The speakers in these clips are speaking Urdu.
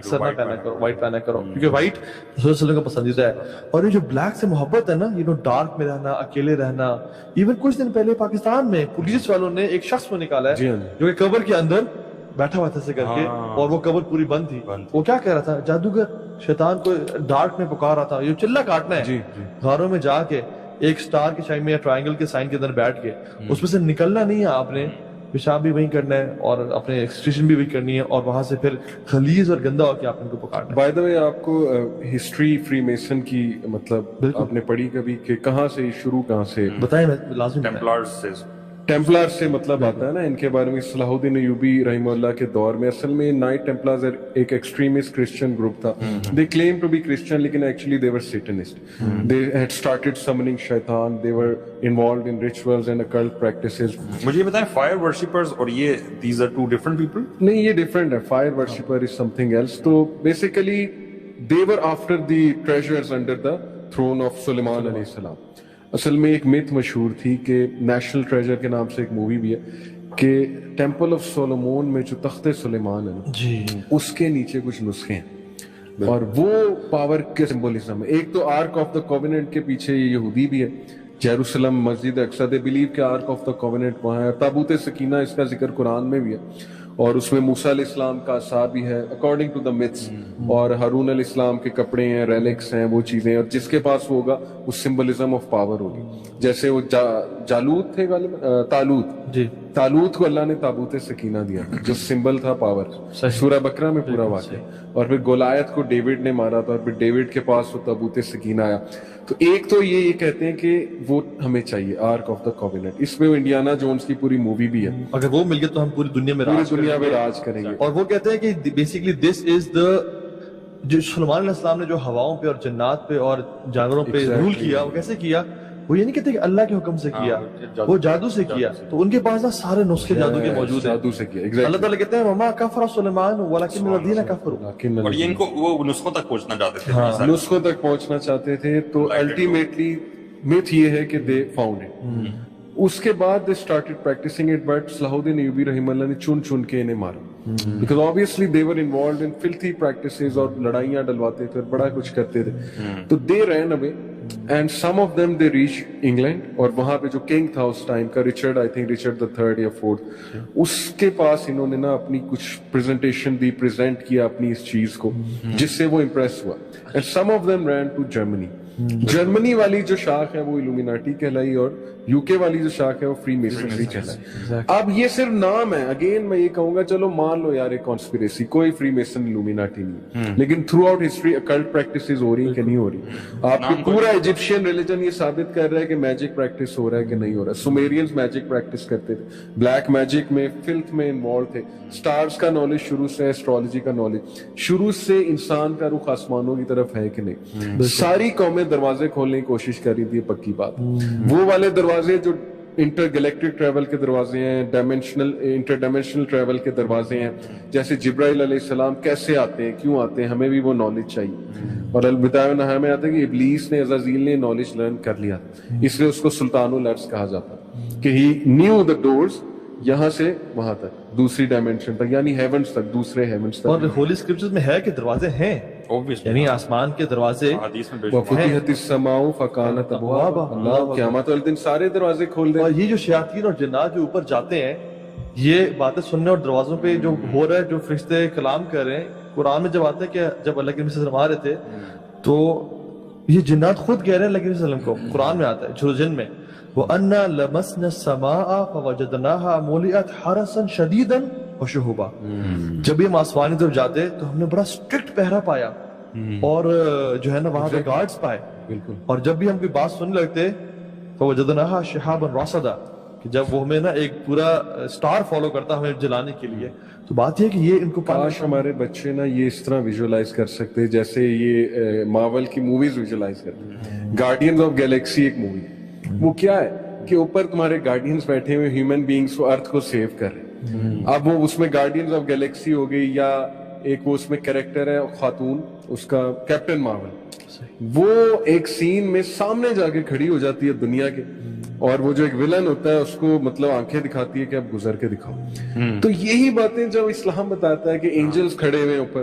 اکثر نہ پہنا کرو، وائٹ پہنا کرو، کیونکہ وائٹ رسول صلی اللہ علیہ وسلم کا پسندیدہ ہے. اور یہ جو بلیک سے محبت ہے نا، ڈارک میں رہنا، اکیلے رہنا. ایون کچھ دن پہلے پاکستان میں پولیس والوں نے ایک شخص کو نکالا ہے جو کہ قبر کے اندر بیٹھا ہوا تھا ایسے کر کے، اور وہ قبر پوری بند تھی. وہ کیا کہہ رہا تھا؟ جادوگر شیطان کو ڈارک میں پکار رہا تھا، یہ چلا کاٹنا ہے. غاروں میں جا کے ایک سٹار کے شائن میں یا ٹرائنگل کے سائن کے اندر بیٹھ کے اس میں سے نکلنا نہیں ہے آپ نے، پیشاب بھی وہیں کرنا ہے اور اپنے ایکسٹریشن بھی وہی کرنی ہے، اور وہاں سے پھر خلیز اور گندا ہو کے آپ ان کو پکارنا ہے. بائی دا وے، آپ کو ہسٹری فری میسن کی مطلب آپ نے پڑھی کبھی کہ کہاں سے شروع، کہاں سے؟ بتائیں، میں لازم ٹیمپلار سے مطلب آتا ہے نا. ان کے بارے میں صلاح الدین ایوبی رحمہ اللہ کے دور میں اصل میں نائٹ ٹیمپلارز ایک ایکسٹریمسٹ کرسچن گروپ تھا. They claim to be Christian لیکن actually they were Satanist. They had started summoning شیطان. They were involved in rituals and occult practices. مجھے یہ بتائیں، فائر ورشپرز اور یہ these are two different people? نہیں، یہ ڈفرنٹ ہے. Fire worshipper is something else. تو basically they were after the treasures under the throne of Sulaiman علیہ السلام. اصل میں ایک میتھ مشہور تھی کہ نیشنل ٹریجر کے نام سے ایک مووی بھی ہے کہ ٹیمپل آف سولومون میں جو تخت سلیمان ہے نا، اس کے نیچے کچھ نسخے ہیں اور وہ پاور کے سمبولزم ہے. ایک تو آرک آف دا کووننٹ کے پیچھے یہ یہودی بھی ہے، Jerusalem Masjid Aqsa. They believe کہ آرک آف دا کووننٹ وہاں ہے. تابوت سکینہ اس کا ذکر قرآن میں بھی ہے اور اس میں موسیٰ علیہ السلام کا آثار بھی ہے اکارڈنگ ٹو دا میتھس. اور ہارون علیہ السلام کے کپڑے ہیں، ریلکس ہیں، وہ چیزیں. اور جس کے پاس وہ ہوگا وہ سمبلزم آف پاور ہوگی. جیسے وہ جالوت تھے تالوت کو اللہ نے تابوت سکینہ دیا جو سمبل تھا پاور. سورہ بقرہ میں پورا واقعہ. اور پھر گولیات کو ڈیوڈ نے مارا تھا اور پھر ڈیوڈ کے پاس وہ تابوت سکینہ آیا. تو ایک تو یہ کہتے ہیں کہ وہ ہمیں چاہیے آرک آف دا کووننٹ. اس میں وہ انڈیانا جونز کی پوری مووی بھی ہے. اگر وہ مل گیا تو ہم پوری دنیا میں راج کریں گے. اور وہ کہتے ہیں کہ بیسیکلی دس از دا، جو سلیمان علیہ السلام نے جو ہواؤں پہ اور جنات پہ اور جانوروں پہ رول کیا، وہ کیسے کیا؟ وہ یہ نہیں کہتے کہ اللہ کے حکم سے کیا، وہ جادو سے کیا. تو ان کے پاس نا سارے نسخے جادو کے موجود ہیں. جادو سے کیا. اللہ تعالیٰ کہتے ہیں وما کفر سلیمان ولکن الذین کفروا. اور یہ ان کو وہ نسخوں تک پہنچنا چاہتے تھے، نسخوں تک پہنچنا چاہتے تھے. تو الٹیمیٹلی میتھ یہ ہے کہ دے فاؤنڈ اٹ. اس کے بعد they started practising it. But Salahuddin Ayubi رحمہ اللہ نے چن چن کے انہیں مارا because obviously they were involved in filthy practices اور لڑائیاں ڈلواتے تھے اور بڑا کچھ کرتے تھے. تو they ran away and some of them they reached England. اور وہاں پہ جو کنگ تھا اس ٹائم کا Richard, I think Richard the third یا fourth، اس کے پاس انہوں نے نا اپنی کچھ پریزنٹیشن دی، پریزنٹ کیا اپنی اس چیز کو جس سے وہ امپریس ہوا. and some of them ran to Germany. Germany والی جو شاخ ہے وہ الومیناٹی کہلائی اور یو کے والی جو شاخ ہے وہ فری میسنری کہلائی. اب یہ صرف نام ہے. اگین میں یہ کہوں گا چلو مان لو یار ایک کانسپیریسی، کوئی فری میسن الومیناٹی نہیں، لیکن through out history occult practices ہو رہی ہیں کہ نہیں ہو رہی. آپ کی پورا ایجپشین ریلیجن یہ ثابت کر رہا ہے کہ میجک پریکٹس ہو رہا ہے کہ نہیں ہو رہا. سومیرینز میجک پریکٹس کرتے تھے، بلیک میجک میں فلتھ میں انوالو تھے. سٹارز کا نالج شروع سے، ایسٹرالوجی کا نالج شروع سے، انسان کا رخ آسمانوں کی طرف ہے کہ نہیں. ساری قومیں دروازے کھولنے کی کوشش کر رہی تھی، پکی بات. وہ والے دروازے جو انٹر گلیکٹک ٹریول کے دروازے ہیں، انٹر ڈائمینشنل ٹریول کے دروازے ہیں، جیسے جبرائیل علیہ السلام کیسے آتے ہیں، کیوں آتے ہیں، ہمیں بھی وہ نالج چاہیے. اور البدایہ و نہایہ میں آتا ہے کہ ابلیس نے، عزازیل نے نالج لرن کر لیا، اس لیے اس کو سلطان الارض کہا جاتا کہ ہی نیو دا ڈورز، یہاں سے وہاں تک، دوسری ڈائمینشن تک، یعنی ہیونز تک، دوسرے ہیونز تک. اور ہولی اسکرپچرز میں ہے کہ دروازے ہیں، یعنی آسمان کے دروازے. وَفُتِحَتِ السَّمَاءُ فَكَانَتْ أَبْوَابًا. اللہ قیامت والے دن سارے دروازے کھول دیں. اور یہ جو شیاطین اور جنات جو اوپر جاتے ہیں، یہ باتیں سننے اور دروازوں پہ جو ہو رہا ہے، جو فرشتے کلام کر رہے ہیں، قرآن میں جب آتا ہے کہ جب اللہ کے نبی صلی اللہ علیہ وسلم آ رہے تھے تو یہ جنات خود کہہ رہے ہیں اللہ کے نبی صلی اللہ علیہ وسلم کو. قرآن میں آتا ہے سورۃ الجن میں، وَأَنَّا لَمَسْنَا السَّمَاءَ فَوَجَدْنَاهَا مُلِئَتْ حَرَسًا شَدِيدًا وَشُهُبًا. جب یہ ہم آسمانی طرف جاتے تو ہم نے بڑا اسٹرکٹ پہرا پایا اور جو ہے نا وہاں پہ گارڈز پائے. بالکل. اور جب بھی ہم کوئی بات سننے لگتے فَوَجَدْنَاهَا شِهَابًا رَصَدًا، کہ جب وہ ہمیں نا ایک پورا سٹار فالو کرتا ہمیں جلانے کے لیے. تو بات یہ ہے کہ یہ ان کو کاش ہمارے بچے نا یہ اس طرح ویژولائز کر سکتے جیسے یہ مارول کی موویز ویژولائز کرتے. گارڈینز آف گیلیکسی ایک مووی، وہ کیا ہے کہ اوپر تمہارے گارڈینز بیٹھے ہوئے ہیومن بینگز کو ارتھ کو سیو کر رہے ہیں. اب وہ اس میں گارڈینز آف گیلیکسی ہو گئی، یا ایک وہ اس میں کریکٹر ہے خاتون، اس کا کیپٹن مارول، وہ ایک سین میں سامنے جا کے کھڑی ہو جاتی ہے دنیا کے، اور وہ جو ایک ولن ہوتا ہے اس کو مطلب آنکھیں دکھاتی ہے کہ اب گزر کے دکھاؤ. تو یہی باتیں جب اسلام بتاتا ہے کہ اینجلز کھڑے ہوئے اوپر،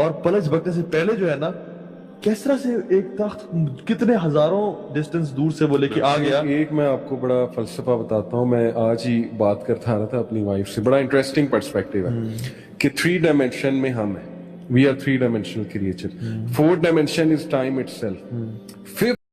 اور پلج بکنے سے پہلے جو ہے نا کس طرح سے ایک تخت کتنے ہزاروں ڈسٹنس دور سے وہ لے کے آ گیا. ایک میں آپ کو بڑا فلسفہ بتاتا ہوں, میں آج ہی بات کرتا رہا تھا اپنی وائف سے, بڑا انٹرسٹنگ پرسپیکٹیو ہے کہ 3 ڈائمینشن میں ہم ہیں, we are 3 dimensional creature, 4th dimension is time itself, 5th